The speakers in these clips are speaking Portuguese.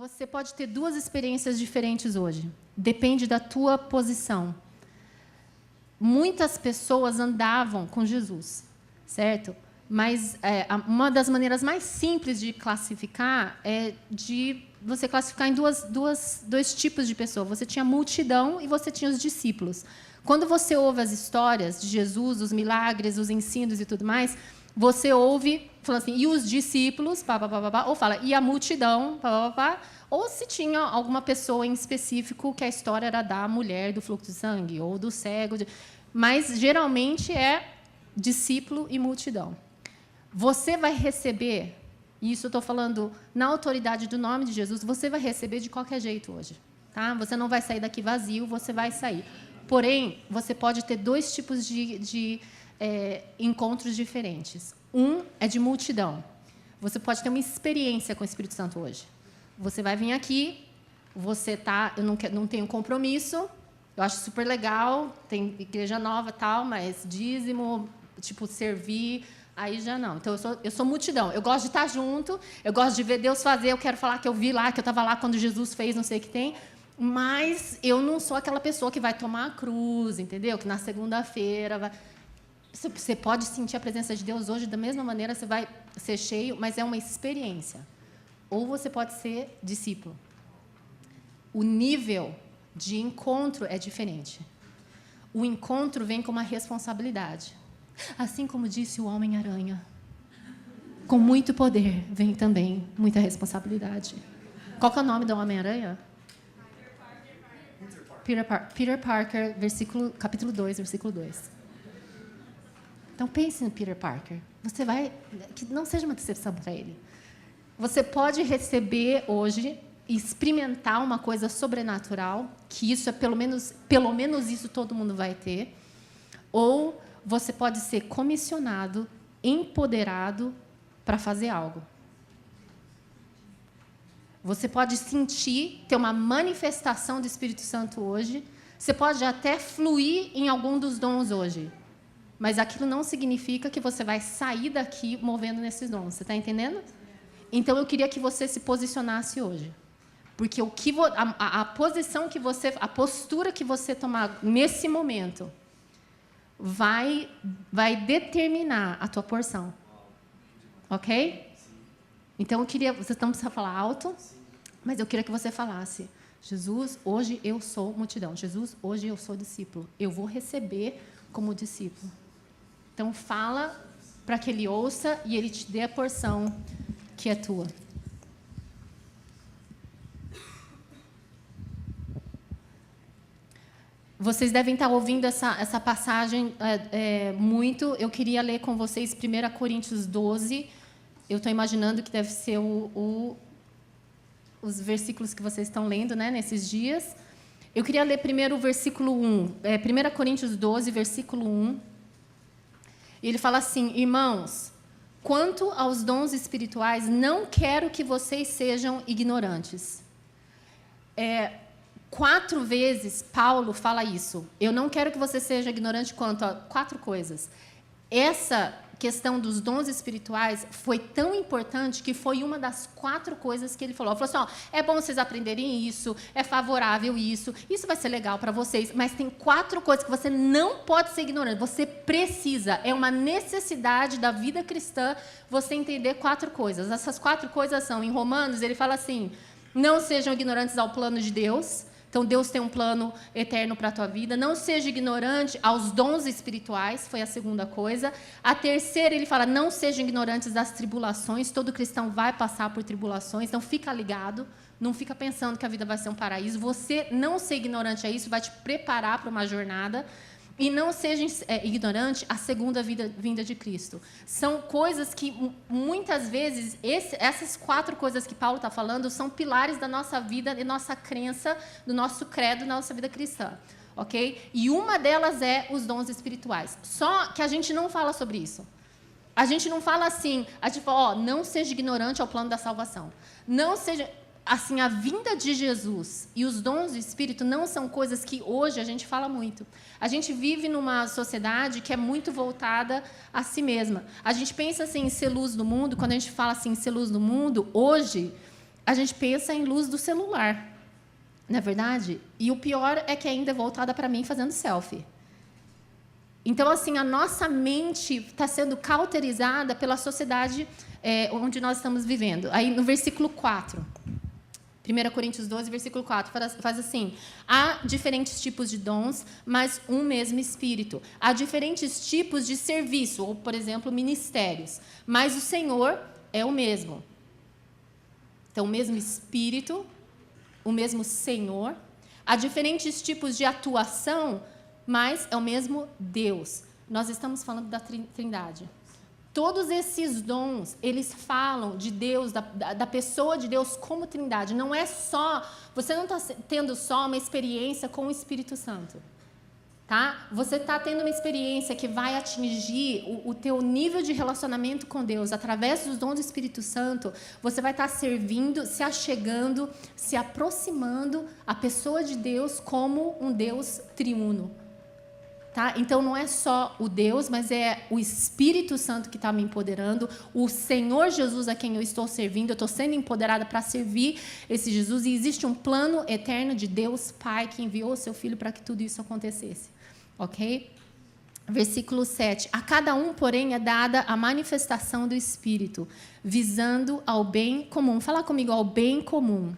Você pode ter duas experiências diferentes hoje. Depende da tua posição. Muitas pessoas andavam com Jesus, certo? Mas uma das maneiras mais simples de classificar é de você classificar em dois tipos de pessoa. Você tinha a multidão e você tinha os discípulos. Quando você ouve as histórias de Jesus, os milagres, os ensinos e tudo mais, você ouve falando assim, e os discípulos, pá, pá, pá, pá, pá, ou fala, e a multidão, pá, pá, pá, ou se tinha alguma pessoa em específico que a história era da mulher do fluxo de sangue, ou do cego. Mas, geralmente, é discípulo e multidão. Você vai receber, e isso eu estou falando na autoridade do nome de Jesus, você vai receber de qualquer jeito hoje. Tá? Você não vai sair daqui vazio, você vai sair. Porém, você pode ter dois tipos de encontros diferentes. Um é de multidão. Você pode ter uma experiência com o Espírito Santo hoje. Você vai vir aqui, eu não tenho compromisso, eu acho super legal, tem igreja nova e tal, mas dízimo, tipo, servir, aí já não. Então, eu sou multidão. Eu gosto de estar junto, eu gosto de ver Deus fazer, eu quero falar que eu vi lá, que eu estava lá quando Jesus fez, não sei o que tem, mas eu não sou aquela pessoa que vai tomar a cruz, entendeu? Que na segunda-feira vai... Você pode sentir a presença de Deus hoje da mesma maneira, você vai ser cheio, mas é uma experiência. Ou você pode ser discípulo. O nível de encontro é diferente. O encontro vem com uma responsabilidade. Assim como disse o Homem-Aranha, com muito poder vem também muita responsabilidade. Qual que é o nome do Homem-Aranha? Peter Parker, capítulo 2, versículo 2. Então, pense no Peter Parker. Que não seja uma decepção para ele. Você pode receber hoje e experimentar uma coisa sobrenatural, que isso é pelo menos isso todo mundo vai ter, ou você pode ser comissionado, empoderado para fazer algo. Você pode ter uma manifestação do Espírito Santo hoje, você pode até fluir em algum dos dons hoje, mas aquilo não significa que você vai sair daqui movendo nesses dons. Você está entendendo? Então, eu queria que você se posicionasse hoje. Porque a posição que você... A postura que você tomar nesse momento vai determinar a tua porção. Ok? Então, eu queria... Vocês não precisam falar alto, mas eu queria que você falasse, Jesus, hoje eu sou multidão. Jesus, hoje eu sou discípulo. Eu vou receber como discípulo. Então, fala para que ele ouça e ele te dê a porção que é tua. Vocês devem estar ouvindo essa passagem muito. Eu queria ler com vocês 1 Coríntios 12. Eu estou imaginando que deve ser os versículos que vocês estão lendo, né, nesses dias. Eu queria ler primeiro o versículo 1. 1 Coríntios 12, versículo 1. Ele fala assim, irmãos, quanto aos dons espirituais, não quero que vocês sejam ignorantes. 4 vezes Paulo fala isso. Eu não quero que você seja ignorante quanto a 4 coisas. Essa questão dos dons espirituais foi tão importante que foi uma das 4 coisas que ele falou. Ele falou assim, é bom vocês aprenderem isso, é favorável isso vai ser legal para vocês, mas tem 4 coisas que você não pode ser ignorante, você precisa, é uma necessidade da vida cristã você entender 4 coisas. Essas 4 coisas são, em Romanos, ele fala assim, não sejam ignorantes ao plano de Deus. Então, Deus tem um plano eterno para a tua vida. Não seja ignorante aos dons espirituais, foi a segunda coisa. A terceira, ele fala, não sejam ignorantes das tribulações. Todo cristão vai passar por tribulações, então fica ligado. Não fica pensando que a vida vai ser um paraíso. Você não ser ignorante a isso vai te preparar para uma jornada. E não seja ignorante à segunda vinda de Cristo. São coisas que, muitas vezes, essas 4 coisas que Paulo está falando são pilares da nossa vida, da nossa crença, do nosso credo, da nossa vida cristã. Ok? E uma delas é os dons espirituais. Só que a gente não fala sobre isso. A gente não fala assim, a gente fala, não seja ignorante ao plano da salvação. Não seja... Assim, a vinda de Jesus e os dons do Espírito não são coisas que hoje a gente fala muito. A gente vive numa sociedade que é muito voltada a si mesma. A gente pensa assim, em ser luz do mundo, quando a gente fala assim, em ser luz do mundo, hoje, a gente pensa em luz do celular, não é verdade? E o pior é que ainda é voltada para mim fazendo selfie. Então, assim, a nossa mente está sendo cauterizada pela sociedade onde nós estamos vivendo. Aí, no versículo 4, 1 Coríntios 12, versículo 4, faz assim: há diferentes tipos de dons, mas um mesmo Espírito. Há diferentes tipos de serviço, ou, por exemplo, ministérios, mas o Senhor é o mesmo. Então, o mesmo Espírito, o mesmo Senhor. Há diferentes tipos de atuação, mas é o mesmo Deus. Nós estamos falando da Trindade. Todos esses dons, eles falam de Deus, da pessoa de Deus como Trindade. Não é só, você não está tendo só uma experiência com o Espírito Santo. Tá? Você está tendo uma experiência que vai atingir o teu nível de relacionamento com Deus. Através dos dons do Espírito Santo, você vai estar servindo, se achegando, se aproximando à pessoa de Deus como um Deus triuno. Tá? Então, não é só o Deus, mas é o Espírito Santo que está me empoderando, o Senhor Jesus a quem eu estou servindo, eu estou sendo empoderada para servir esse Jesus, e existe um plano eterno de Deus Pai que enviou o seu Filho para que tudo isso acontecesse. Ok? Versículo 7. A cada um, porém, é dada a manifestação do Espírito, visando ao bem comum. Fala comigo, ao bem comum.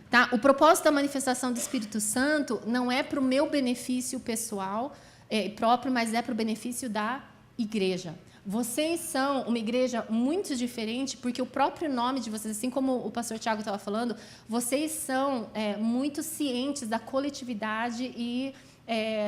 Tá? O propósito da manifestação do Espírito Santo não é para o meu benefício pessoal próprio, mas é para o benefício da igreja. Vocês são uma igreja muito diferente, porque o próprio nome de vocês, assim como o pastor Tiago estava falando, vocês são muito cientes da coletividade e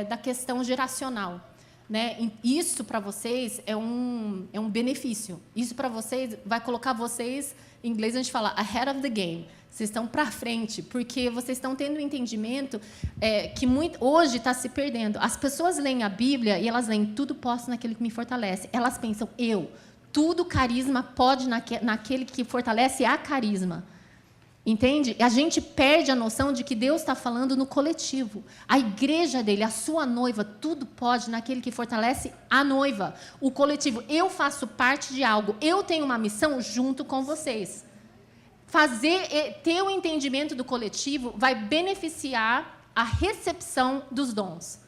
da questão geracional. Né? Isso para vocês é um benefício. Isso para vocês vai colocar vocês, em inglês a gente fala ahead of the game. Vocês estão para frente, porque vocês estão tendo um entendimento que hoje está se perdendo. As pessoas leem a Bíblia e elas leem tudo posso naquele que me fortalece. Elas pensam, tudo carisma pode naquele que fortalece a carisma. Entende? A gente perde a noção de que Deus está falando no coletivo. A igreja dele, a sua noiva, tudo pode naquele que fortalece a noiva. O coletivo, eu faço parte de algo, eu tenho uma missão junto com vocês. Ter o entendimento do coletivo vai beneficiar a recepção dos dons.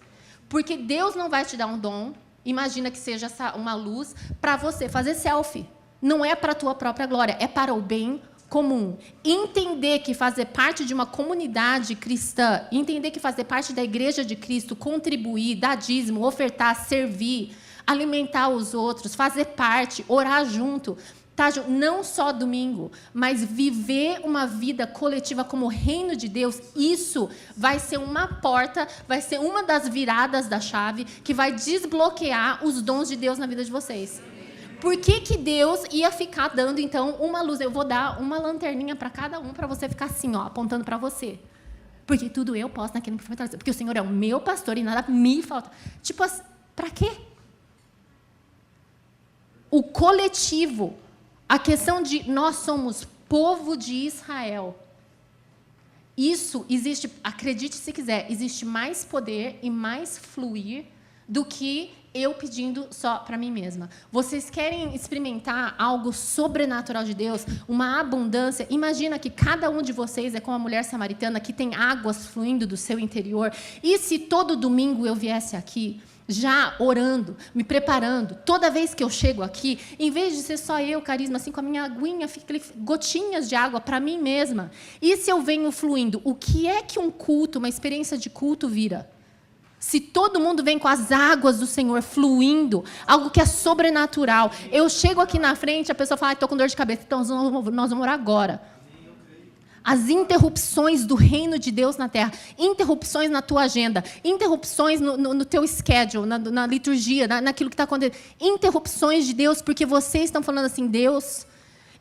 Porque Deus não vai te dar um dom, imagina que seja uma luz, para você fazer selfie. Não é para a tua própria glória, é para o bem comum. Entender que fazer parte de uma comunidade cristã, entender que fazer parte da igreja de Cristo, contribuir, dar dízimo, ofertar, servir, alimentar os outros, fazer parte, orar junto, tá? Não só domingo, mas viver uma vida coletiva como reino de Deus, isso vai ser uma porta, vai ser uma das viradas da chave que vai desbloquear os dons de Deus na vida de vocês. Por que Deus ia ficar dando, então, uma luz? Eu vou dar uma lanterninha para cada um, para você ficar assim, ó, apontando para você. Porque tudo eu posso naquele que me fortalece. Porque o Senhor é o meu pastor e nada me falta. Tipo, para quê? O coletivo, a questão de nós somos povo de Israel. Isso existe, acredite se quiser, existe mais poder e mais fluir do que eu pedindo só para mim mesma. Vocês querem experimentar algo sobrenatural de Deus, uma abundância? Imagina que cada um de vocês é como a mulher samaritana que tem águas fluindo do seu interior. E se todo domingo eu viesse aqui, já orando, me preparando, toda vez que eu chego aqui, em vez de ser só eu, carisma, assim, com a minha aguinha, fica gotinhas de água para mim mesma. E se eu venho fluindo? O que é que um culto, uma experiência de culto vira? Se todo mundo vem com as águas do Senhor fluindo, algo que é sobrenatural. Eu chego aqui na frente, a pessoa fala, estou com dor de cabeça, então nós vamos orar agora. As interrupções do reino de Deus na terra, interrupções na tua agenda, interrupções no teu schedule, na liturgia, naquilo que está acontecendo. Interrupções de Deus, porque vocês estão falando assim, Deus,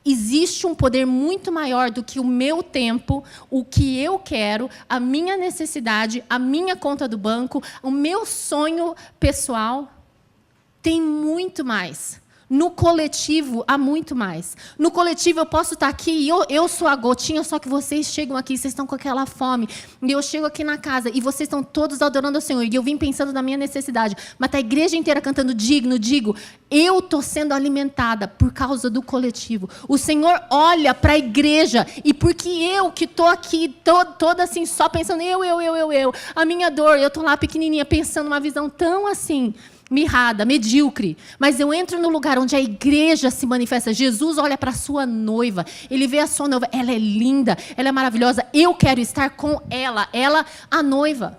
existe um poder muito maior do que o meu tempo, o que eu quero, a minha necessidade, a minha conta do banco, o meu sonho pessoal. Tem muito mais. No coletivo, há muito mais. No coletivo, eu posso estar aqui e eu sou a gotinha, só que vocês chegam aqui, vocês estão com aquela fome. E eu chego aqui na casa e vocês estão todos adorando ao Senhor. E eu vim pensando na minha necessidade. Mas está a igreja inteira cantando digno, digo, eu estou sendo alimentada por causa do coletivo. O Senhor olha para a igreja e porque eu que estou aqui toda assim, só pensando, eu, a minha dor, eu estou lá pequenininha, pensando uma visão tão assim, mirrada, medíocre. Mas eu entro no lugar onde a igreja se manifesta. Jesus olha para a sua noiva. Ele vê a sua noiva. Ela é linda, ela é maravilhosa. Eu quero estar com ela, a noiva.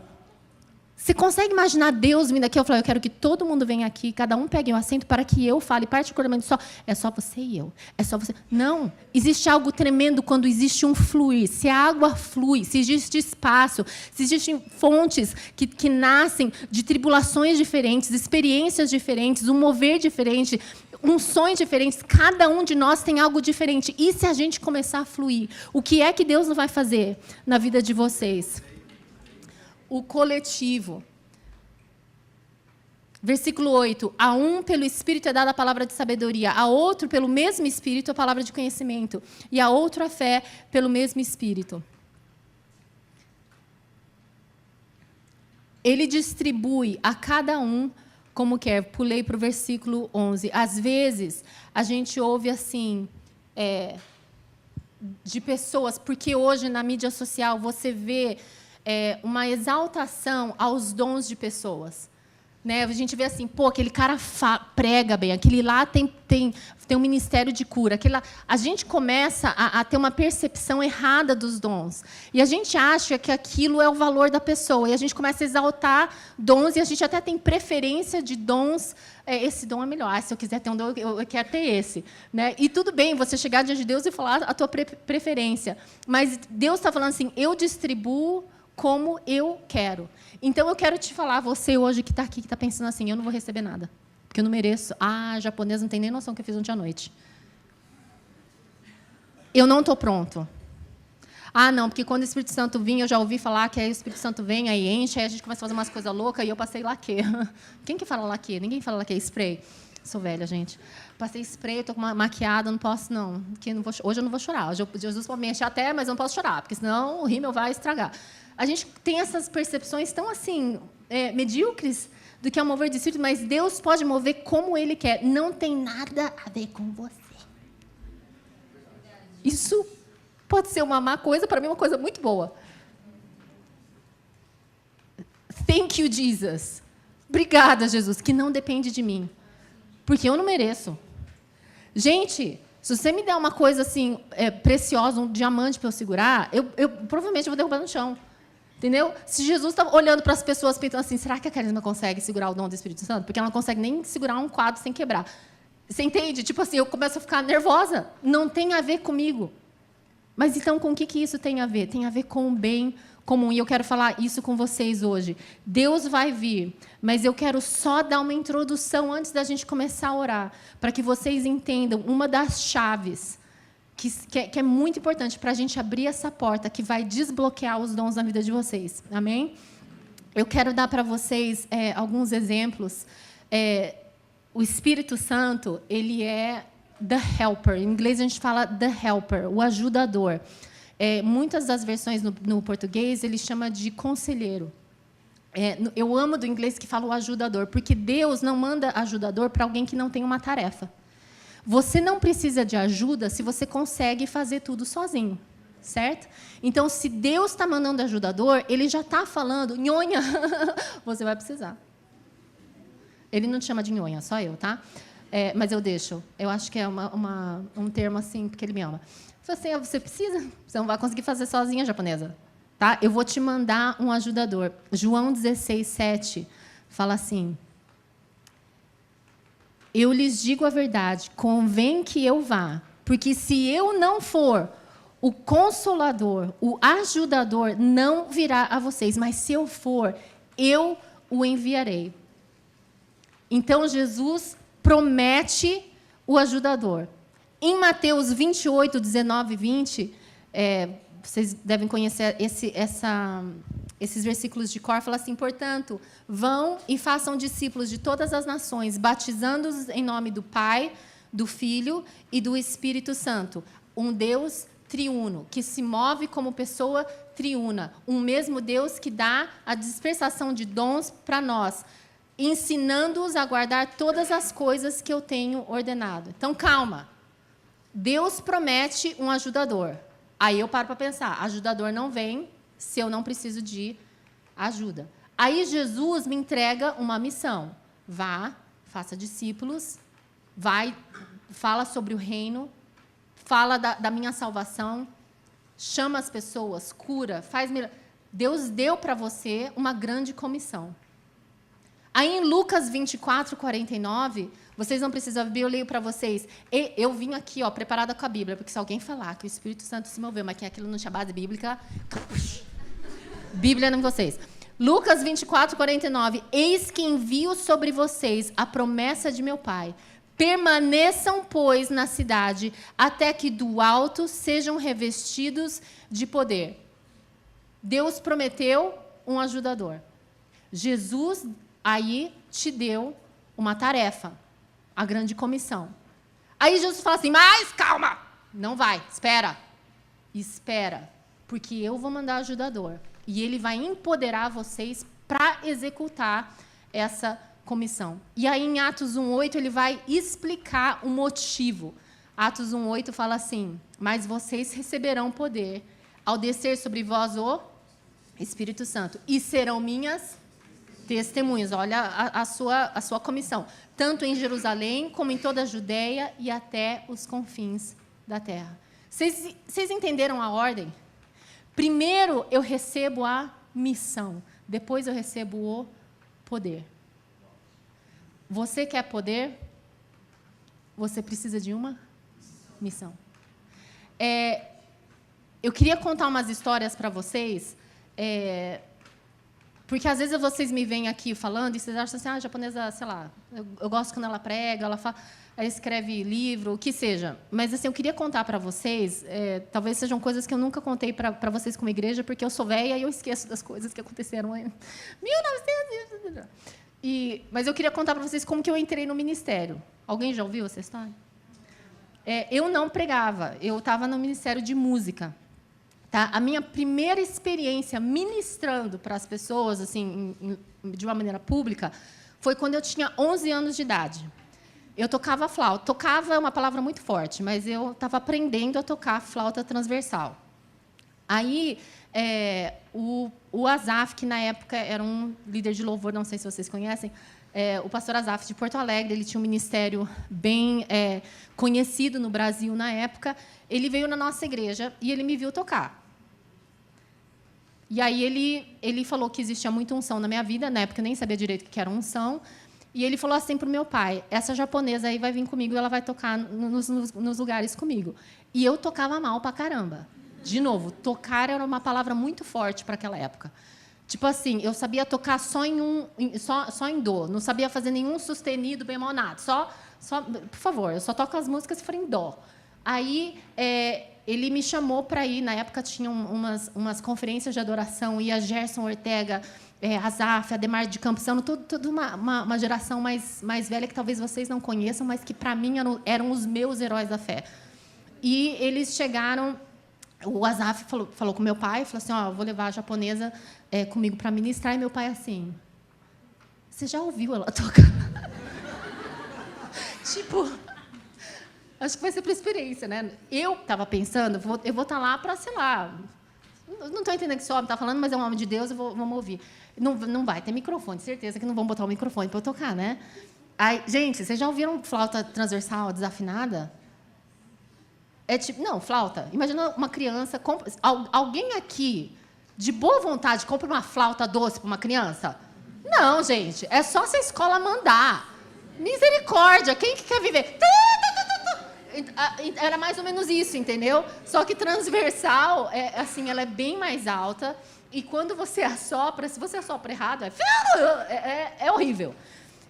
Você consegue imaginar Deus vindo aqui? Eu falo, eu quero que todo mundo venha aqui, cada um pegue um assento para que eu fale, particularmente é só você e eu. É só você. Não. Existe algo tremendo quando existe um fluir. Se a água flui, se existe espaço, se existem fontes que nascem de tribulações diferentes, experiências diferentes, um mover diferente, unções diferentes, cada um de nós tem algo diferente. E se a gente começar a fluir? O que é que Deus não vai fazer na vida de vocês? O coletivo. Versículo 8. A um, pelo Espírito, é dada a palavra de sabedoria. A outro, pelo mesmo Espírito, a palavra de conhecimento. E a outro, a fé, pelo mesmo Espírito. Ele distribui a cada um como quer. Pulei para o versículo 11. Às vezes, a gente ouve assim... de pessoas, porque hoje, na mídia social, você vê... uma exaltação aos dons de pessoas. Né? A gente vê assim, pô, aquele cara prega bem, aquele lá tem um ministério de cura. Lá, a gente começa a ter uma percepção errada dos dons. E a gente acha que aquilo é o valor da pessoa. E a gente começa a exaltar dons, e a gente até tem preferência de dons. Esse dom é melhor. Se eu quiser ter um dom, eu quero ter esse. Né? E tudo bem você chegar diante de Deus e falar a tua preferência. Mas Deus está falando assim, eu distribuo como eu quero. Então, eu quero te falar, você hoje que está aqui, que está pensando assim, eu não vou receber nada, porque eu não mereço. Japonês não tem nem noção do que eu fiz ontem à noite. Eu não estou pronto. Não, porque quando o Espírito Santo vinha, eu já ouvi falar que aí o Espírito Santo vem, aí enche, aí a gente começa a fazer umas coisas loucas, e eu passei laque. Quem que fala laque? Ninguém fala laque, spray. Sou velha, gente. Passei spray, estou maquiada, não posso, não. Hoje eu não vou chorar. Hoje Jesus pode me encher até, mas eu não posso chorar, porque senão o rímel vai estragar. A gente tem essas percepções tão assim, medíocres do que é o mover de Espírito, mas Deus pode mover como Ele quer. Não tem nada a ver com você. Isso pode ser uma má coisa, para mim uma coisa muito boa. Thank you, Jesus. Obrigada, Jesus, que não depende de mim. Porque eu não mereço. Gente, se você me der uma coisa assim, preciosa, um diamante para eu segurar, eu provavelmente vou derrubar no chão. Entendeu? Se Jesus está olhando para as pessoas pensando assim, será que a Carisma consegue segurar o dom do Espírito Santo? Porque ela não consegue nem segurar um quadro sem quebrar. Você entende? Tipo assim, eu começo a ficar nervosa. Não tem a ver comigo. Mas então, com o que isso tem a ver? Tem a ver com o bem comum. E eu quero falar isso com vocês hoje. Deus vai vir, mas eu quero só dar uma introdução antes da gente começar a orar, para que vocês entendam uma das chaves que é muito importante para a gente abrir essa porta que vai desbloquear os dons na vida de vocês. Amém? Eu quero dar para vocês alguns exemplos. O Espírito Santo, ele é the helper. Em inglês, a gente fala the helper, o ajudador. Muitas das versões no português, ele chama de conselheiro. Eu amo do inglês que fala o ajudador, porque Deus não manda ajudador para alguém que não tem uma tarefa. Você não precisa de ajuda se você consegue fazer tudo sozinho, certo? Então, se Deus está mandando ajudador, Ele já está falando, nhonha, você vai precisar. Ele não te chama de nhonha, só eu, tá? Mas eu deixo. Eu acho que é um termo assim, porque Ele me ama. Assim, você precisa, você não vai conseguir fazer sozinha, japonesa. Tá? Eu vou te mandar um ajudador. João 16:7 fala assim... Eu lhes digo a verdade, convém que eu vá, porque se eu não for, o Consolador, o ajudador, não virá a vocês, mas se eu for, eu o enviarei. Então, Jesus promete o ajudador. Em Mateus 28, 19 e 20, vocês devem conhecer esses versículos de cor, fala assim: portanto, vão e façam discípulos de todas as nações, batizando-os em nome do Pai, do Filho e do Espírito Santo, um Deus triuno, que se move como pessoa triuna, um mesmo Deus que dá a dispensação de dons para nós, ensinando-os a guardar todas as coisas que eu tenho ordenado. Então, calma. Deus promete um ajudador. Aí eu paro para pensar, ajudador não vem se eu não preciso de ajuda. Aí Jesus me entrega uma missão. Vá, faça discípulos, vai, fala sobre o reino, fala da minha salvação, chama as pessoas, cura, faz milagre. Deus deu para você uma grande comissão. Aí em Lucas 24, 49, vocês não precisam abrir, eu leio para vocês. Eu vim aqui, preparada com a Bíblia, porque se alguém falar que o Espírito Santo se moveu, mas que aquilo não tinha base bíblica, Bíblia não em vocês. Lucas 24, 49. Eis que envio sobre vocês a promessa de meu Pai. Permaneçam, pois, na cidade, até que do alto sejam revestidos de poder. Deus prometeu um ajudador. Jesus aí te deu uma tarefa, a grande comissão. Aí Jesus fala assim, mas calma, não vai, espera, porque eu vou mandar ajudador. E ele vai empoderar vocês para executar essa comissão. E aí, em Atos 1,8, ele vai explicar o motivo. Atos 1,8 fala assim, mas vocês receberão poder ao descer sobre vós o Espírito Santo, e serão minhas testemunhas. Olha a sua comissão, tanto em Jerusalém, como em toda a Judeia e até os confins da terra. Vocês entenderam a ordem? Primeiro eu recebo a missão, depois eu recebo o poder. Você quer poder? Você precisa de uma missão. Eu queria contar umas histórias para vocês, porque às vezes vocês me vêm aqui falando e vocês acham assim, a japonesa, sei lá, eu gosto quando ela prega, ela escreve livro, o que seja. Mas assim, eu queria contar para vocês, talvez sejam coisas que eu nunca contei para vocês como igreja, porque eu sou velha e eu esqueço das coisas que aconteceram em 1900. Mas eu queria contar para vocês como que eu entrei no ministério. Alguém já ouviu essa história? Eu não pregava, eu estava no Ministério de Música. Tá? A minha primeira experiência ministrando para as pessoas, assim, de uma maneira pública, foi quando eu tinha 11 anos de idade. Eu tocava flauta. Tocava é uma palavra muito forte, mas eu estava aprendendo a tocar flauta transversal. Aí, o Azaf, que na época era um líder de louvor, não sei se vocês conhecem, o pastor Azaf de Porto Alegre, ele tinha um ministério bem conhecido no Brasil na época. Ele veio na nossa igreja e ele me viu tocar. E aí ele falou que existia muita unção na minha vida, na época eu nem sabia direito o que era unção, e ele falou assim para o meu pai, essa japonesa aí vai vir comigo e ela vai tocar nos lugares comigo. E eu tocava mal pra caramba. De novo, tocar era uma palavra muito forte para aquela época. Tipo assim, eu sabia tocar só em dó, não sabia fazer nenhum sustenido, bemol, nada. Só, por favor, eu só toco as músicas se forem dó. Aí ele me chamou para ir, na época tinha umas conferências de adoração, ia Gerson Ortega, Azaf, Ademar de Campos, toda uma geração mais velha que talvez vocês não conheçam, mas que para mim eram os meus heróis da fé. E eles chegaram, o Azaf falou com meu pai, falou assim, vou levar a japonesa comigo para ministrar, e meu pai assim, você já ouviu ela tocar? Tipo, acho que vai ser por experiência, né? Eu estava pensando, eu vou estar lá para, sei lá, não estou entendendo o que esse homem está falando, mas é um homem de Deus, vamos ouvir. Não vai ter microfone, certeza que não vão botar o microfone para eu tocar, né? Aí, gente, vocês já ouviram flauta transversal desafinada? Não, flauta. Imagina uma criança... Alguém aqui, de boa vontade, compra uma flauta doce para uma criança? Não, gente. É só se a escola mandar. Misericórdia. Quem que quer viver? Era mais ou menos isso, entendeu? Só que transversal, assim, ela é bem mais alta. E quando você assopra, se você assopra errado, é horrível.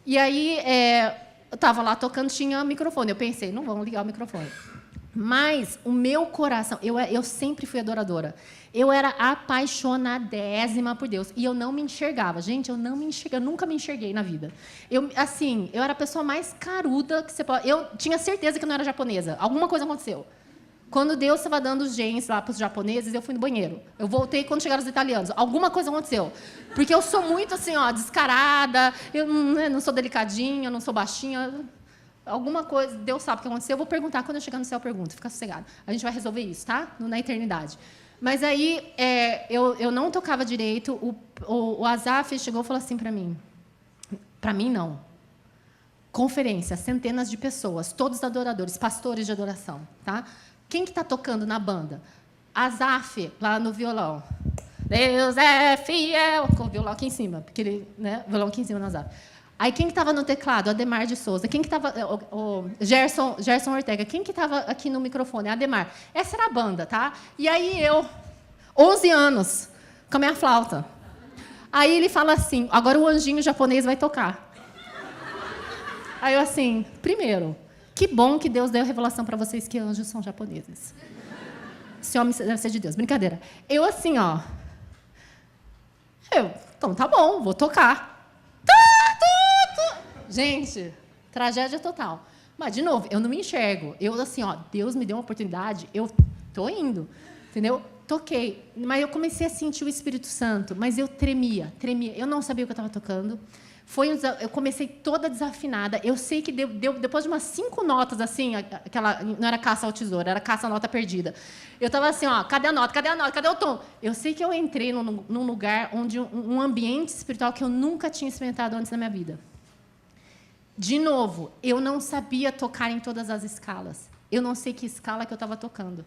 E aí, eu estava lá tocando, tinha microfone. Eu pensei, não vamos ligar o microfone. Mas o meu coração, eu sempre fui adoradora. Eu era apaixonadésima por Deus. E eu não me enxergava. Gente, eu nunca me enxerguei na vida. Eu era a pessoa mais caruda que você pode... Eu tinha certeza que eu não era japonesa. Alguma coisa aconteceu. Quando Deus estava dando os genes lá para os japoneses, eu fui no banheiro. Eu voltei quando chegaram os italianos. Alguma coisa aconteceu. Porque eu sou muito assim, descarada, eu não sou delicadinha, eu não sou baixinha... Alguma coisa, Deus sabe o que aconteceu, eu vou perguntar, quando eu chegar no céu eu pergunto, fica sossegado. A gente vai resolver isso, tá? Na eternidade. Mas aí, eu não tocava direito, o Asaf chegou e falou assim para mim não. Conferência, centenas de pessoas, todos adoradores, pastores de adoração, tá? Quem que está tocando na banda? Asaf, lá no violão. Deus é fiel, com o violão aqui em cima, porque ele, né, o violão aqui em cima no Asaf. Aí, quem que estava no teclado? Ademar de Souza. Quem que estava... O Gerson Ortega. Quem que estava aqui no microfone? Ademar. Essa era a banda, tá? E aí, 11 anos, com a minha flauta. Aí, ele fala assim, agora o anjinho japonês vai tocar. Aí, eu assim, primeiro, que bom que Deus deu a revelação para vocês que anjos são japoneses. Esse homem deve ser de Deus. Brincadeira. Eu assim, então, tá bom, vou tocar. Gente, tragédia total. Mas, de novo, eu não me enxergo. Eu, assim, Deus me deu uma oportunidade, eu estou indo. Entendeu? Toquei. Mas eu comecei a sentir o Espírito Santo, mas eu tremia. Eu não sabia o que eu estava tocando. Eu comecei toda desafinada. Eu sei que depois de umas 5 notas, assim, não era caça ao tesouro, era caça à nota perdida. Eu estava assim, cadê a nota? Cadê a nota? Cadê o tom? Eu sei que eu entrei num lugar onde um ambiente espiritual que eu nunca tinha experimentado antes na minha vida. De novo, eu não sabia tocar em todas as escalas. Eu não sei que escala que eu estava tocando.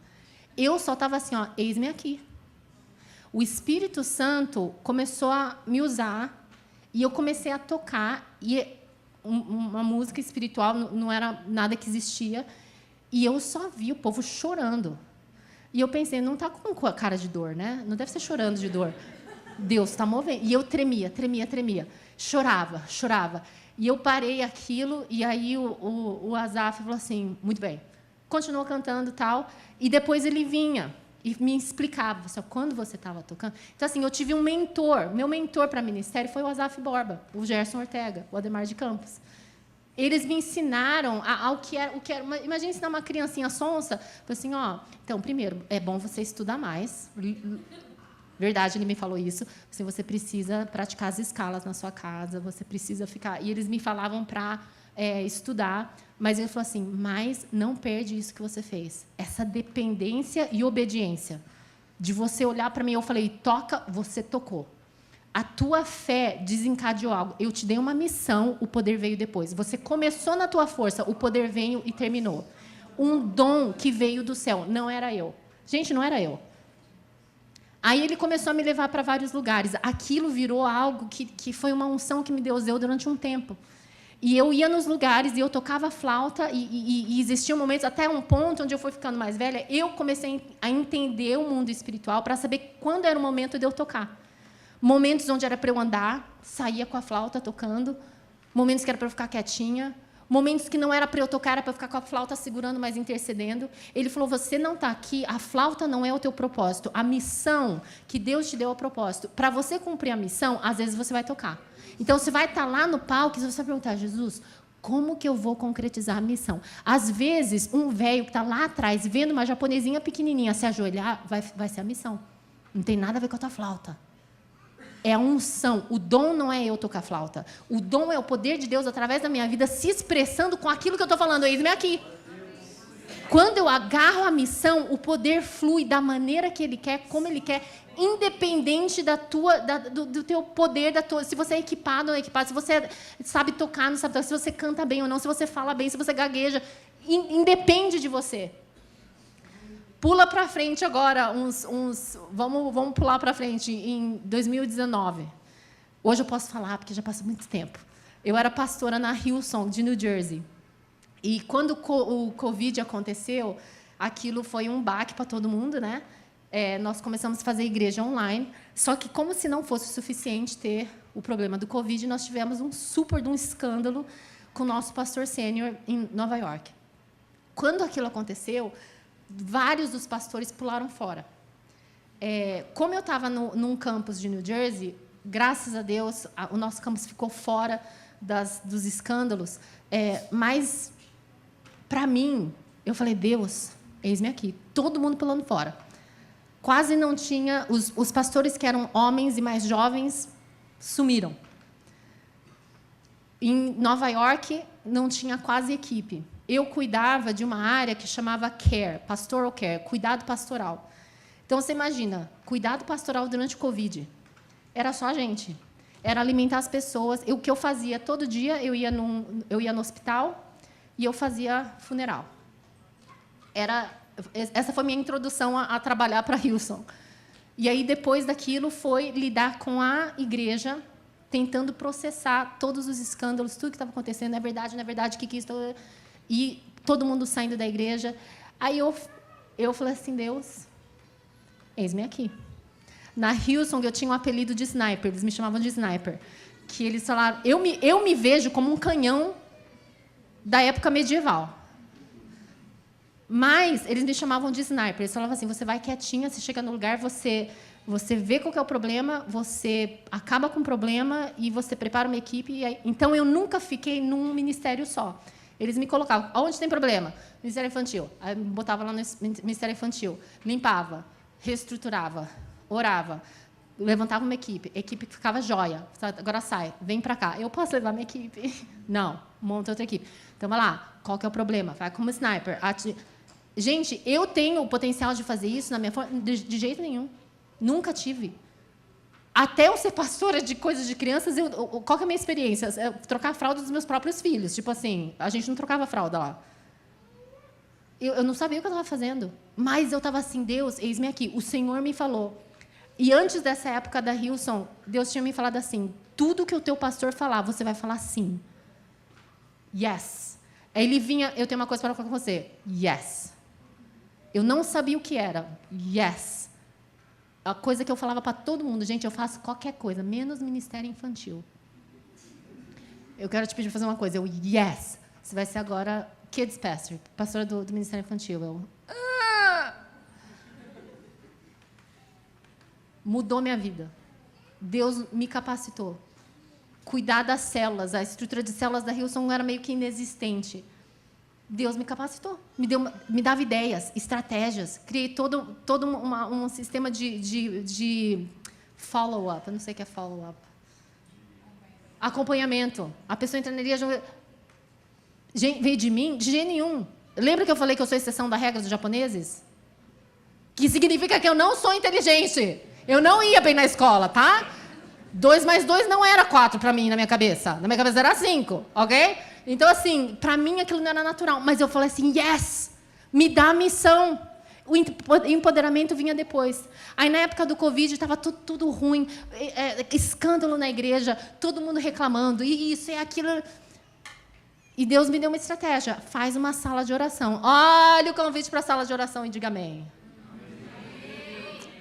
Eu só estava assim, eis-me aqui. O Espírito Santo começou a me usar e eu comecei a tocar. E uma música espiritual não era nada que existia. E eu só vi o povo chorando. E eu pensei, não está com a cara de dor, né? Não deve ser chorando de dor. Deus está movendo. E eu tremia. Chorava. E eu parei aquilo, e aí o Asaf falou assim, muito bem, continuou cantando e tal, e depois ele vinha e me explicava, quando você estava tocando. Então, assim, eu tive um mentor, meu mentor para ministério foi o Asaf Borba, o Gerson Ortega, o Ademar de Campos. Eles me ensinaram o que era. Imagina ensinar uma criancinha sonsa, assim, então, primeiro, é bom você estudar mais. Verdade, ele me falou isso. Assim, você precisa praticar as escalas na sua casa, você precisa ficar... E eles me falavam para estudar, mas ele falou assim, mas não perde isso que você fez. Essa dependência e obediência. De você olhar para mim, eu falei, toca, você tocou. A tua fé desencadeou algo. Eu te dei uma missão, o poder veio depois. Você começou na tua força, o poder veio e terminou. Um dom que veio do céu, não era eu. Gente, não era eu. Aí ele começou a me levar para vários lugares. Aquilo virou algo que foi uma unção que me Deus deu durante um tempo. E eu ia nos lugares e eu tocava flauta e existiam momentos, até um ponto onde eu fui ficando mais velha, eu comecei a entender o mundo espiritual para saber quando era o momento de eu tocar. Momentos onde era para eu andar, saía com a flauta tocando. Momentos que era para eu ficar quietinha. Momentos que não era para eu tocar, era para eu ficar com a flauta segurando, mas intercedendo. Ele falou, você não está aqui, a flauta não é o teu propósito. A missão que Deus te deu é o propósito. Para você cumprir a missão, às vezes você vai tocar. Então, você vai estar lá no palco e você vai perguntar, Jesus, como que eu vou concretizar a missão? Às vezes, um velho que está lá atrás, vendo uma japonesinha pequenininha se ajoelhar, vai ser a missão. Não tem nada a ver com a tua flauta. É a unção. O dom não é eu tocar flauta. O dom é o poder de Deus através da minha vida se expressando com aquilo que eu estou falando. Eis-me aqui. Quando eu agarro a missão, o poder flui da maneira que Ele quer, como Ele quer, independente do teu poder, se você é equipado ou não é equipado, se você sabe tocar, não sabe tocar, se você canta bem ou não, se você fala bem, se você gagueja. Independe de você. Pula para frente agora, vamos pular para frente, em 2019. Hoje eu posso falar, porque já passou muito tempo. Eu era pastora na Hillsong, de New Jersey. E quando o Covid aconteceu, aquilo foi um baque para todo mundo, né? Nós começamos a fazer igreja online, só que, como se não fosse o suficiente ter o problema do Covid, nós tivemos um escândalo com o nosso pastor sênior em Nova York. Quando aquilo aconteceu, vários dos pastores pularam fora. Como eu estava num campus de New Jersey, graças a Deus, o nosso campus ficou fora dos escândalos, mas, para mim, eu falei, Deus, eis-me aqui, todo mundo pulando fora. Quase não tinha, os pastores que eram homens e mais jovens sumiram. Em Nova York, não tinha quase equipe. Eu cuidava de uma área que chamava care, pastoral care, cuidado pastoral. Então, você imagina, cuidado pastoral durante o Covid. Era só a gente. Era alimentar as pessoas. O que eu fazia todo dia, eu ia no hospital e eu fazia funeral. Essa foi minha introdução a trabalhar para Hillsong. E aí, depois daquilo, foi lidar com a igreja, tentando processar todos os escândalos, tudo que estava acontecendo, não é verdade, que isso... E todo mundo saindo da igreja. Aí eu falei assim, Deus, eis-me aqui. Na Hillsong, eu tinha um apelido de sniper, eles me chamavam de sniper. Que eles falaram, eu me vejo como um canhão da época medieval. Mas eles me chamavam de sniper. Eles falavam assim, você vai quietinha, você chega no lugar, você vê qual que é o problema, você acaba com o problema e você prepara uma equipe. Então, eu nunca fiquei num ministério só. Eles me colocavam, aonde tem problema? Ministério Infantil. Aí me botava lá no Ministério Infantil. Limpava, reestruturava, orava, levantava uma equipe. A equipe ficava jóia. Agora sai, vem para cá. Eu posso levar minha equipe? Não, monta outra equipe. Então, vai lá, qual que é o problema? Vai como sniper. Gente, eu tenho o potencial de fazer isso na minha forma? De jeito nenhum. Nunca tive. Até eu ser pastora de coisas de crianças, qual que é a minha experiência? Trocar a fralda dos meus próprios filhos. Tipo assim, a gente não trocava fralda lá. Eu não sabia o que eu estava fazendo. Mas eu estava assim, Deus, eis-me aqui. O Senhor me falou. E antes dessa época da Hillsong, Deus tinha me falado assim, tudo que o teu pastor falar, você vai falar sim. Yes. Aí ele vinha, eu tenho uma coisa para falar com você. Yes. Eu não sabia o que era. Yes. A coisa que eu falava para todo mundo, gente, eu faço qualquer coisa, menos ministério infantil. Eu quero te pedir para fazer uma coisa. Yes. Você vai ser agora kids pastor, pastora do ministério infantil. Mudou minha vida. Deus me capacitou. Cuidar das células, a estrutura de células da Hillsong era meio que inexistente. Deus me capacitou, me dava ideias, estratégias, criei todo um sistema de follow-up, eu não sei o que é follow-up. Acompanhamento. A pessoa entra na igreja, veio de mim? De jeito nenhum. Lembra que eu falei que eu sou exceção da regra dos japoneses? Que significa que eu não sou inteligente. Eu não ia bem na escola, tá? 2 mais 2 não era 4 para mim, na minha cabeça. Na minha cabeça era 5, ok? Então, assim, para mim aquilo não era natural. Mas eu falei assim, yes, me dá a missão. O empoderamento vinha depois. Aí, na época do Covid, estava tudo ruim. Escândalo na igreja, todo mundo reclamando. E isso e aquilo. E Deus me deu uma estratégia. Faz uma sala de oração. Olha o convite para a sala de oração e diga amém.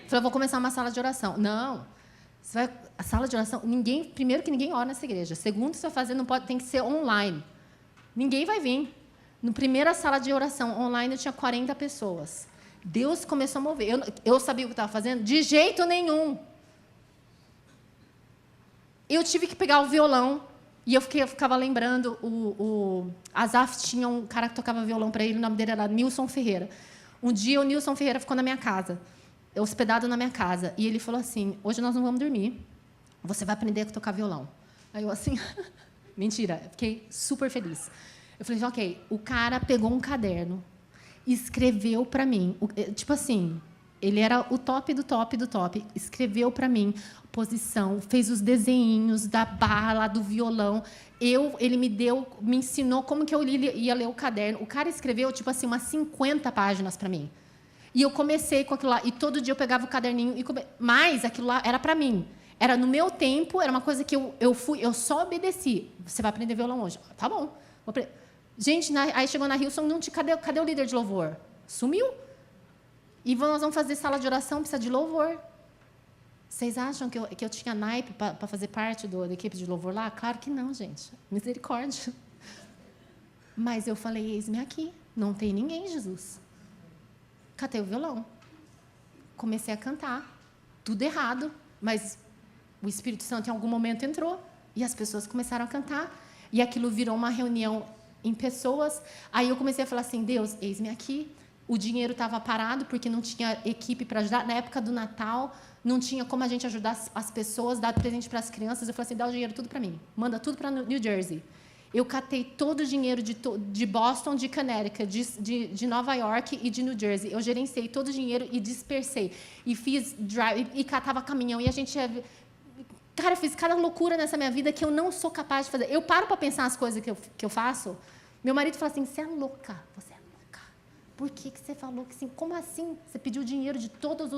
Falei, vou começar uma sala de oração. Não. A sala de oração, primeiro que ninguém ora nessa igreja. Segundo, você vai fazer, tem que ser online. Ninguém vai vir. Na primeira sala de oração online, eu tinha 40 pessoas. Deus começou a mover. Eu sabia o que estava fazendo? De jeito nenhum. Eu tive que pegar o violão, e eu ficava lembrando, o Asaf tinha um cara que tocava violão para ele, o nome dele era Nilson Ferreira. Um dia, o Nilson Ferreira ficou na minha casa, hospedado na minha casa, e ele falou assim, hoje nós não vamos dormir, você vai aprender a tocar violão. Aí eu assim, mentira, fiquei super feliz. Eu falei, ok, o cara pegou um caderno, escreveu para mim, tipo assim, ele era o top do top do top, escreveu para mim posição, fez os desenhinhos da barra lá do violão, ele me ensinou como que eu ia ler o caderno. O cara escreveu, tipo assim, umas 50 páginas para mim. E eu comecei com aquilo lá, e todo dia eu pegava o caderninho, mas aquilo lá era para mim. Era no meu tempo, era uma coisa que eu só obedeci. Você vai aprender violão hoje? Tá bom. Gente, aí chegou na Hillsong, cadê o líder de louvor? Sumiu. E nós vamos fazer sala de oração, precisa de louvor. Vocês acham que eu tinha naipe para fazer parte da equipe de louvor lá? Claro que não, gente. Misericórdia. Mas eu falei, eis-me aqui. Não tem ninguém, Jesus. Catei o violão. Comecei a cantar. Tudo errado, mas o Espírito Santo em algum momento entrou e as pessoas começaram a cantar. E aquilo virou uma reunião em pessoas. Aí eu comecei a falar assim, Deus, eis-me aqui. O dinheiro estava parado porque não tinha equipe para ajudar. Na época do Natal, não tinha como a gente ajudar as pessoas, dar presente para as crianças. Eu falei assim, dá o dinheiro tudo para mim. Manda tudo para New Jersey. Eu catei todo o dinheiro de Boston, de Connecticut, de Nova York e de New Jersey. Eu gerenciei todo o dinheiro e dispersei. E fiz drive, e catava caminhão. E a gente... Cara, eu fiz cada loucura nessa minha vida que eu não sou capaz de fazer. Eu paro para pensar as coisas que eu faço. Meu marido fala assim, você é louca. Você é louca. Por que você falou que assim? Como assim? Você pediu dinheiro de todos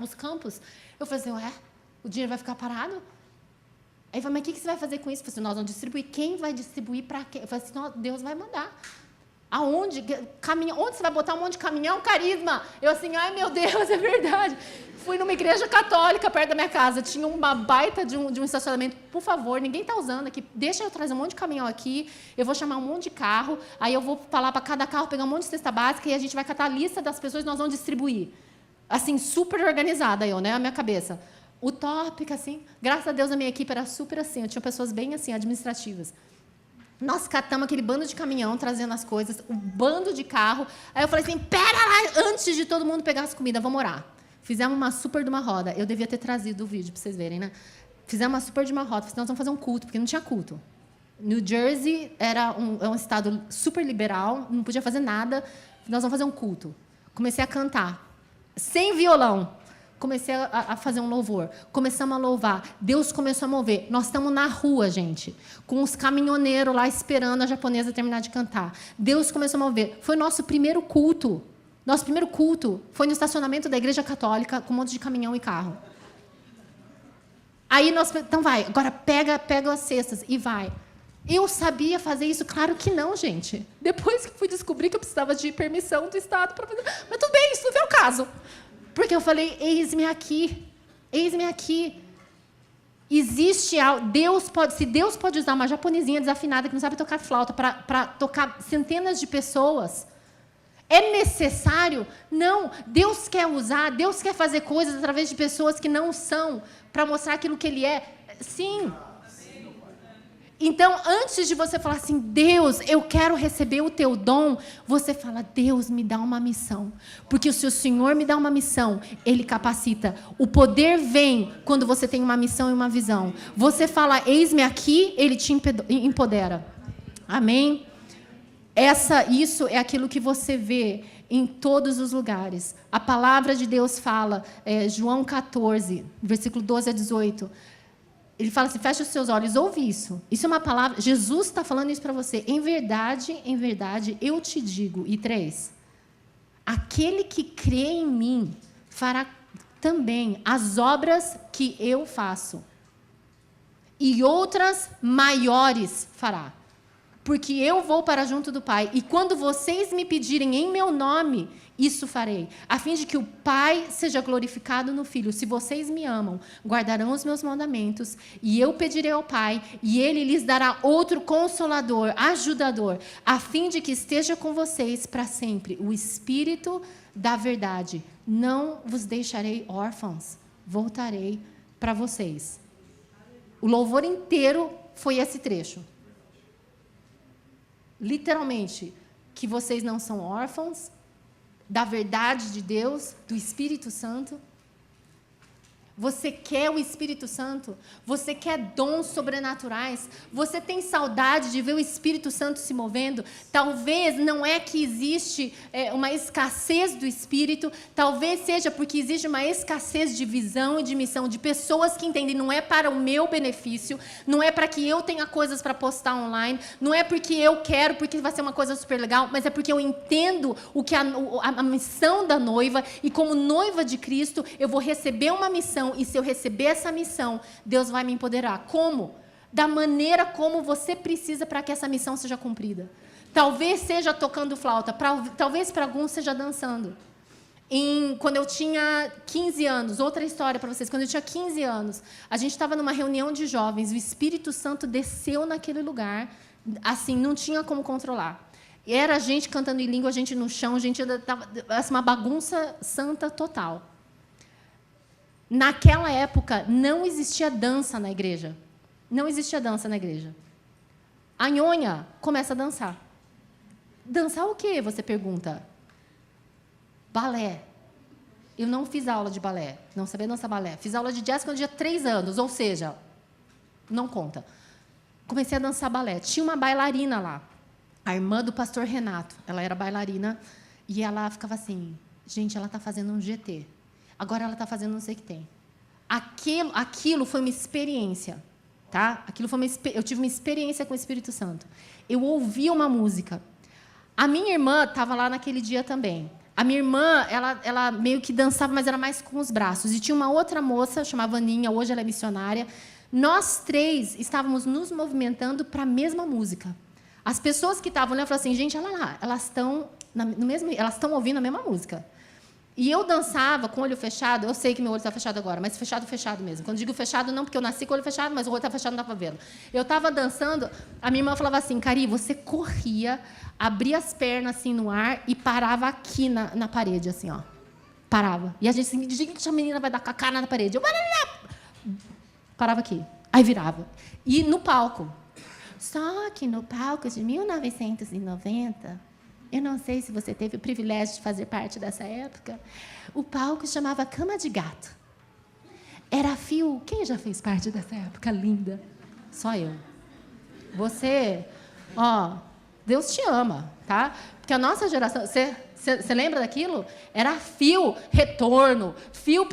os campos? Eu falei assim, ué, o dinheiro vai ficar parado? Aí ele falou, mas o que você vai fazer com isso? Eu falei assim, nós vamos distribuir. Quem vai distribuir para quem? Eu falei assim, Deus vai mandar. Aonde? Caminhão? Onde você vai botar um monte de caminhão? Carisma. Eu assim, ai, meu Deus, é verdade. Fui numa igreja católica perto da minha casa. Tinha uma baita de um estacionamento. Por favor, ninguém está usando aqui. Deixa eu trazer um monte de caminhão aqui. Eu vou chamar um monte de carro. Aí eu vou falar para cada carro pegar um monte de cesta básica e a gente vai catar a lista das pessoas e nós vamos distribuir. Assim, super organizada eu, né? A minha cabeça. Utópica, assim. Graças a Deus, a minha equipe era super assim. Eu tinha pessoas bem assim, administrativas. Nós catamos aquele bando de caminhão, trazendo as coisas, um bando de carro. Aí eu falei assim, pera lá, antes de todo mundo pegar as comidas, vamos orar. Fizemos uma super de uma roda. Eu devia ter trazido o vídeo para vocês verem, né? Fizemos uma super de uma roda. Nós vamos fazer um culto, porque não tinha culto. New Jersey é um estado super liberal, não podia fazer nada. Nós vamos fazer um culto. Comecei a cantar, sem violão. Comecei a fazer um louvor. Começamos a louvar. Deus começou a mover. Nós estamos na rua, gente, com os caminhoneiros lá esperando a japonesa terminar de cantar. Deus começou a mover. Foi o nosso primeiro culto. Nosso primeiro culto foi no estacionamento da Igreja Católica, com um monte de caminhão e carro. Aí nós... Então vai, agora pega as cestas e vai. Eu sabia fazer isso? Claro que não, gente. Depois que fui descobrir que eu precisava de permissão do Estado para fazer... Mas tudo bem, isso não é o caso. Porque eu falei, eis-me aqui. Eis-me aqui. Existe algo... Se Deus pode usar uma japonesinha desafinada que não sabe tocar flauta para tocar centenas de pessoas... É necessário? Não. Deus quer usar, Deus quer fazer coisas através de pessoas que não são, para mostrar aquilo que Ele é. Sim. Então, antes de você falar assim, Deus, eu quero receber o teu dom, você fala, Deus, me dá uma missão. Porque se o Senhor me dá uma missão, Ele capacita. O poder vem quando você tem uma missão e uma visão. Você fala, eis-me aqui, Ele te empodera. Amém? Isso é aquilo que você vê em todos os lugares. A palavra de Deus fala, João 14, versículo 12 a 18. Ele fala assim, fecha os seus olhos, ouve isso. Isso é uma palavra, Jesus está falando isso para você. Em verdade, eu te digo. E 3. Aquele que crê em mim fará também as obras que eu faço. E outras maiores fará. Porque eu vou para junto do Pai, e quando vocês me pedirem em meu nome, isso farei, a fim de que o Pai seja glorificado no Filho. Se vocês me amam, guardarão os meus mandamentos, e eu pedirei ao Pai, e Ele lhes dará outro Consolador, ajudador, a fim de que esteja com vocês para sempre, o Espírito da verdade. Não vos deixarei órfãos, voltarei para vocês. O louvor inteiro foi esse trecho. Literalmente, que vocês não são órfãos da verdade de Deus, do Espírito Santo. Você quer o Espírito Santo? Você quer dons sobrenaturais? Você tem saudade de ver o Espírito Santo se movendo? Talvez não é que existe uma escassez do Espírito, talvez seja porque existe uma escassez de visão e de missão, de pessoas que entendem, não é para o meu benefício, não é para que eu tenha coisas para postar online, não é porque eu quero, porque vai ser uma coisa super legal, mas é porque eu entendo o que a missão da noiva, e como noiva de Cristo, eu vou receber uma missão. E se eu receber essa missão, Deus vai me empoderar. Como? Da maneira como você precisa para que essa missão seja cumprida. Talvez seja tocando flauta, talvez para alguns seja dançando. Quando eu tinha 15 anos, outra história para vocês, quando eu tinha 15 anos, a gente estava numa reunião de jovens, o Espírito Santo desceu naquele lugar, assim, não tinha como controlar. E era gente cantando em língua, gente no chão, gente estava uma bagunça santa total. Naquela época, não existia dança na igreja. Não existia dança na igreja. A nhonha começa a dançar. Dançar o quê? Você pergunta. Balé. Eu não fiz aula de balé, não sabia dançar balé. Fiz aula de jazz quando eu tinha 3 anos, ou seja, não conta. Comecei a dançar balé. Tinha uma bailarina lá, a irmã do pastor Renato. Ela era bailarina e ela ficava assim, gente, ela está fazendo um GT. Agora ela está fazendo não sei o que tem. Aquilo foi uma experiência. Tá? Eu tive uma experiência com o Espírito Santo. Eu ouvi uma música. A minha irmã estava lá naquele dia também. A minha irmã, ela meio que dançava, mas era mais com os braços. E tinha uma outra moça, chamava Aninha, hoje ela é missionária. Nós 3 estávamos nos movimentando para a mesma música. As pessoas que estavam olhando falaram assim, gente, olha lá, elas estão ouvindo a mesma música. E eu dançava com o olho fechado, eu sei que meu olho está fechado agora, mas fechado, fechado mesmo. Quando digo fechado, não porque eu nasci com o olho fechado, mas o olho está fechado, não dá para vê-lo. Eu estava dançando, a minha irmã falava assim, Cari, você corria, abria as pernas assim no ar e parava aqui na parede, assim, ó. Parava. E a gente assim, gente, a menina vai dar com a cara na parede. Eu parava aqui. Aí virava. E no palco. Só que no palco de 1990... Eu não sei se você teve o privilégio de fazer parte dessa época. O palco chamava Cama de Gato. Era fio... Quem já fez parte dessa época linda? Só eu. Você... Ó, Deus te ama, tá? Porque a nossa geração... Você lembra daquilo? Era fio retorno, fio...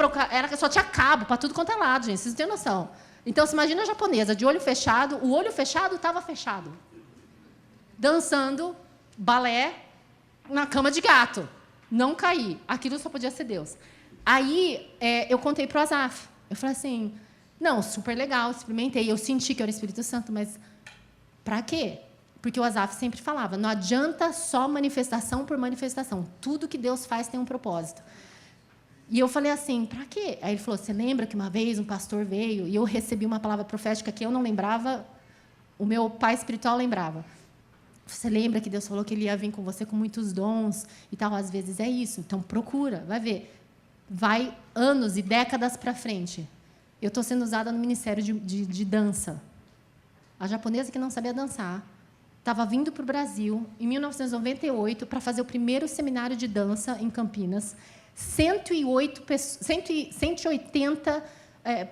Só tinha cabo para tudo quanto é lado, gente. Vocês não têm noção. Então, você imagina a japonesa de olho fechado. O olho fechado estava fechado. Dançando balé na cama de gato. Não caí. Aquilo só podia ser Deus. Aí, eu contei para o Azaf. Eu falei assim, não, super legal, experimentei. Eu senti que era o Espírito Santo, mas para quê? Porque o Azaf sempre falava, não adianta só manifestação por manifestação. Tudo que Deus faz tem um propósito. E eu falei assim, para quê? Aí ele falou, você lembra que uma vez um pastor veio e eu recebi uma palavra profética que eu não lembrava, o meu pai espiritual lembrava. Você lembra que Deus falou que Ele ia vir com você com muitos dons e tal? Às vezes é isso. Então, procura, vai ver. Vai anos e décadas para frente. Eu estou sendo usada no Ministério de Dança. A japonesa que não sabia dançar estava vindo para o Brasil, em 1998, para fazer o primeiro seminário de dança em Campinas. 180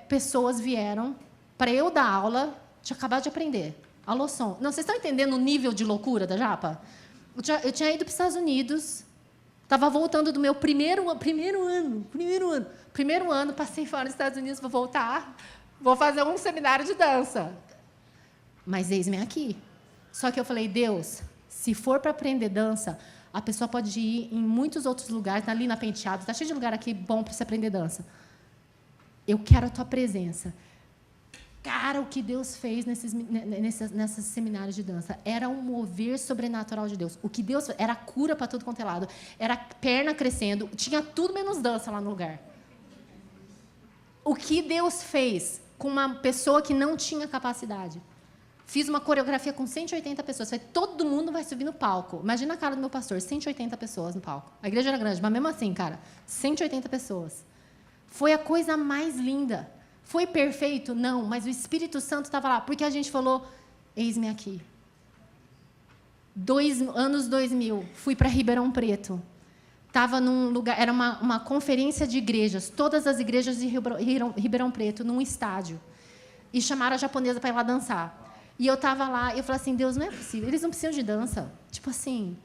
pessoas vieram para eu dar aula, tinha acabado de aprender. Alô, som. Não, vocês estão entendendo o nível de loucura da Japa? Eu tinha ido para os Estados Unidos, estava voltando do meu primeiro ano, passei fora dos Estados Unidos, vou voltar, vou fazer um seminário de dança. Mas eis-me aqui. Só que eu falei, Deus, se for para aprender dança, a pessoa pode ir em muitos outros lugares, tá ali na Penteado, está cheio de lugar aqui bom para você aprender dança. Eu quero a tua presença. Cara, o que Deus fez nesses seminários de dança era um mover sobrenatural de Deus. O que Deus era cura para tudo quanto é lado, era perna crescendo, tinha tudo menos dança lá no lugar. O que Deus fez com uma pessoa que não tinha capacidade? Fiz uma coreografia com 180 pessoas. Falei, todo mundo vai subir no palco. Imagina a cara do meu pastor, 180 pessoas no palco. A igreja era grande, mas mesmo assim, cara, 180 pessoas. Foi a coisa mais linda. Foi perfeito? Não, mas o Espírito Santo estava lá, porque a gente falou, eis-me aqui. Anos 2000, fui para Ribeirão Preto. Estava num lugar, era uma conferência de igrejas, todas as igrejas de Ribeirão Preto, num estádio. E chamaram a japonesa para ir lá dançar. E eu estava lá, e eu falei assim, Deus, não é possível, eles não precisam de dança. Tipo assim,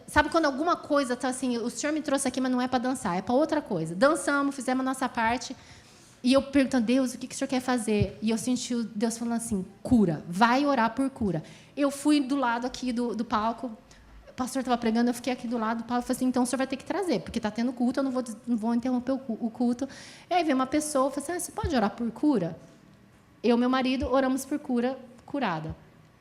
sabe quando alguma coisa está assim, o Senhor me trouxe aqui, mas não é para dançar, é para outra coisa. Dançamos, fizemos a nossa parte. E eu perguntando, Deus, o que o Senhor quer fazer? E eu senti Deus falando assim, cura, vai orar por cura. Eu fui do lado aqui do palco, o pastor estava pregando, eu fiquei aqui do lado do palco, falei assim, então o senhor vai ter que trazer, porque está tendo culto, eu não vou interromper o culto. E aí veio uma pessoa, eu falei assim, você pode orar por cura? Eu e meu marido oramos por cura, curada.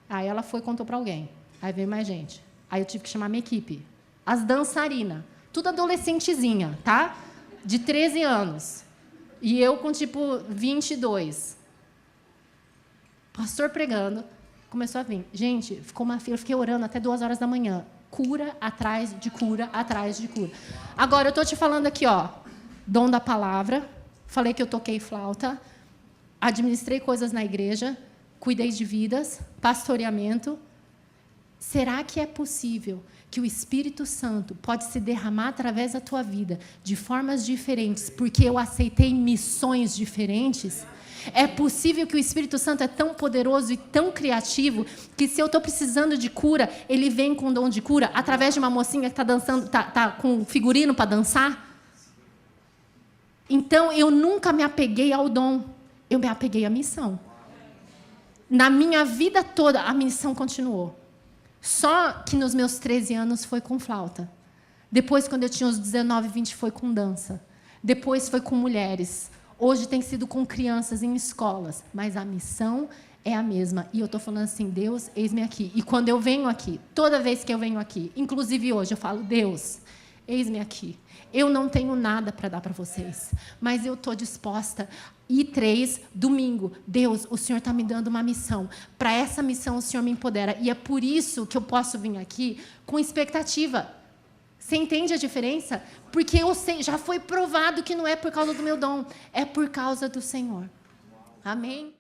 Aí ela foi e contou para alguém. Aí veio mais gente. Aí eu tive que chamar minha equipe. As dançarinas, tudo adolescentezinha, tá? De 13 anos. E eu com, tipo, 22. Pastor pregando. Começou a vir. Gente, ficou uma fila, eu fiquei orando até 2 horas da manhã. Cura atrás de cura, atrás de cura. Agora, eu estou te falando aqui, ó, dom da palavra, falei que eu toquei flauta, administrei coisas na igreja, cuidei de vidas, pastoreamento. Será que é possível que o Espírito Santo pode se derramar através da tua vida de formas diferentes, porque eu aceitei missões diferentes? É possível que o Espírito Santo é tão poderoso e tão criativo que, se eu estou precisando de cura, ele vem com dom de cura através de uma mocinha que está dançando, tá com figurino para dançar? Então, eu nunca me apeguei ao dom, eu me apeguei à missão. Na minha vida toda, a missão continuou. Só que nos meus 13 anos foi com flauta. Depois, quando eu tinha uns 19, 20, foi com dança. Depois foi com mulheres. Hoje tem sido com crianças em escolas, mas a missão é a mesma. E eu estou falando assim, Deus, eis-me aqui. E quando eu venho aqui, toda vez que eu venho aqui, inclusive hoje, eu falo, Deus, eis-me aqui. Eu não tenho nada para dar para vocês, mas eu estou disposta. E 3, domingo, Deus, o Senhor está me dando uma missão. Para essa missão, o Senhor me empodera. E é por isso que eu posso vir aqui com expectativa. Você entende a diferença? Porque eu sei, já foi provado que não é por causa do meu dom, é por causa do Senhor. Amém?